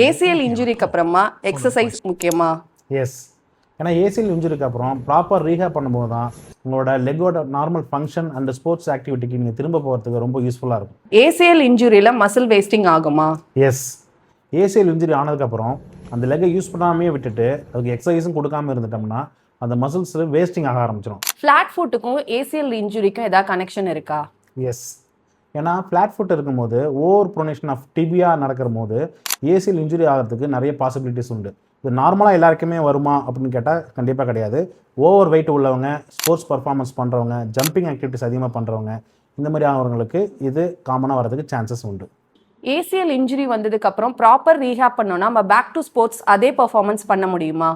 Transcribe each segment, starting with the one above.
ACL இன்ஜுரிக்கு அப்புறமா exercise முக்கியமா? S. ஏன்னா ஏசிஎல் இன்ஜுரிக்கு அப்புறம் ப்ராப்பர் ரீஹேப் பண்ணும்போது தான் உங்களோட லெக்கோட நார்மல் ஃபங்க்ஷன் அண்ட் ஸ்போர்ட்ஸ் ஆக்டிவிட்டிக்கு நீங்கள் திரும்ப போகிறதுக்கு ரொம்ப யூஸ்ஃபுல்லாக இருக்கும். ஏசிஎல் இன்ஜுரியில் மசில் வேஸ்டிங் ஆகுமா? எஸ். ஏசிஎல் இன்ஜுரி ஆனதுக்கப்புறம் அந்த லெக்கை யூஸ் பண்ணாமே விட்டுட்டு அதுக்கு எக்ஸசைஸும் கொடுக்காம இருந்துட்டோம்னா அந்த மசில்ஸ் வேஸ்டிங் ஆக ஆரம்பிச்சிடும். ஃப்ளாட் ஃபுட்டுக்கும் ஏசிஎல் இன்ஜுரிக்கும் ஏதாவது கனெக்ஷன் இருக்கா? எஸ். ஏன்னா ஃப்ளாட் ஃபுட் இருக்கும்போது ஓவர் ப்ரொனேஷன் ஆஃப் டிபியா நடக்கிற போது ஏசிஎல் இன்ஜுரி ஆகிறதுக்கு நிறைய பாசிபிலிட்டிஸ் உண்டு. இது நார்மலாக எல்லாருக்குமே வருமா அப்படின்னு கேட்டால் கண்டிப்பாக கிடையாது. ஓவர் வெயிட் உள்ளவங்க, ஸ்போர்ட்ஸ் பர்ஃபார்மன்ஸ் பண்ணுறவங்க, ஜம்பிங் ஆக்டிவிட்டிஸ் அதிகமாக பண்ணுறவங்க, இந்த மாதிரி ஆகிறவங்களுக்கு இது காமனாக வரதுக்கு சான்சஸ் உண்டு. ஏசிஎல் இன்ஜுரி வந்ததுக்கு அப்புறம் ப்ராப்பர் ரீஹேப் பண்ணோம்னா நம்ம பேக் டு ஸ்போர்ட்ஸ் அதே பர்ஃபார்மன்ஸ் பண்ண முடியுமா?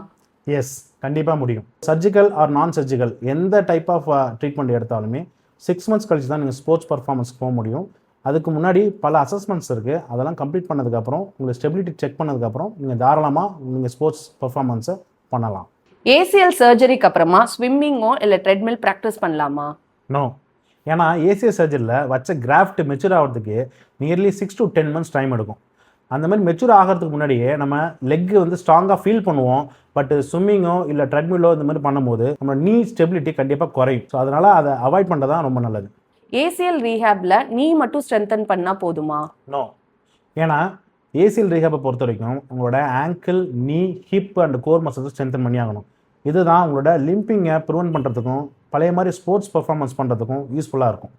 எஸ், கண்டிப்பாக முடியும். சர்ஜிக்கல் ஆர் நான் சர்ஜிக்கல் எந்த டைப் ஆஃப் ட்ரீட்மெண்ட் எடுத்தாலுமே 6 months கழிச்சு தான் நீங்கள் ஸ்போர்ட்ஸ் பர்ஃபார்மன்ஸ்க்கு போக முடியும். அதுக்கு முன்னாடி பல அசஸ்மெண்ட்ஸ் இருக்குது. அதெல்லாம் கம்ப்ளீட் பண்ணதுக்கப்புறம் உங்களை ஸ்டெபிலிட்டி செக் பண்ணதுக்கப்புறம் நீங்கள் தாராளமாக நீங்கள் ஸ்போர்ட்ஸ் பர்ஃபார்மன்ஸை பண்ணலாம். ஏசிஎல் சர்ஜரிக்கு அப்புறமா ஸ்விம்மிங்கோ இல்லை ட்ரெட்மில் ப்ராக்டிஸ் பண்ணலாமா? நோ. ஏன்னா ஏசிஎல் சர்ஜரியில் வச்ச கிராஃப்ட் மெச்சூர் ஆகிறதுக்கு நியர்லி 6 to 10 months டைம் எடுக்கும். அந்த மாதிரி மெச்சூர் ஆகிறதுக்கு முன்னாடியே நம்ம லெக்கு வந்து ஸ்ட்ராங்காக ஃபீல் பண்ணுவோம். பட் ஸ்விம்மிங்கோ இல்லை ட்ரெட்மில்லோ இந்த மாதிரி பண்ணும்போது நம்ம நீ ஸ்டெபிலிட்டி கண்டிப்பாக குறையும். ஸோ அதனால் அதை அவாய்ட் பண்ணுறது தான் ரொம்ப நல்லது. ஏசிஎல் ரீஹேப்ல நீ மட்டும் ஸ்ட்ரென்தன் பண்ணால் போதுமா? நோ. ஏன்னா ஏசிஎல் ரீஹேப்பை பொறுத்த வரைக்கும் உங்களோட ஆங்கிள், நீ, hip and core muscles strengthen பண்ணி ஆகணும். இதுதான் உங்களோட லிம்பிங்கை ப்ரிவென்ட் பண்ணுறதுக்கும் பழைய மாதிரி ஸ்போர்ட்ஸ் பர்ஃபார்மன்ஸ் பண்ணுறதுக்கும் யூஸ்ஃபுல்லாக இருக்கும்.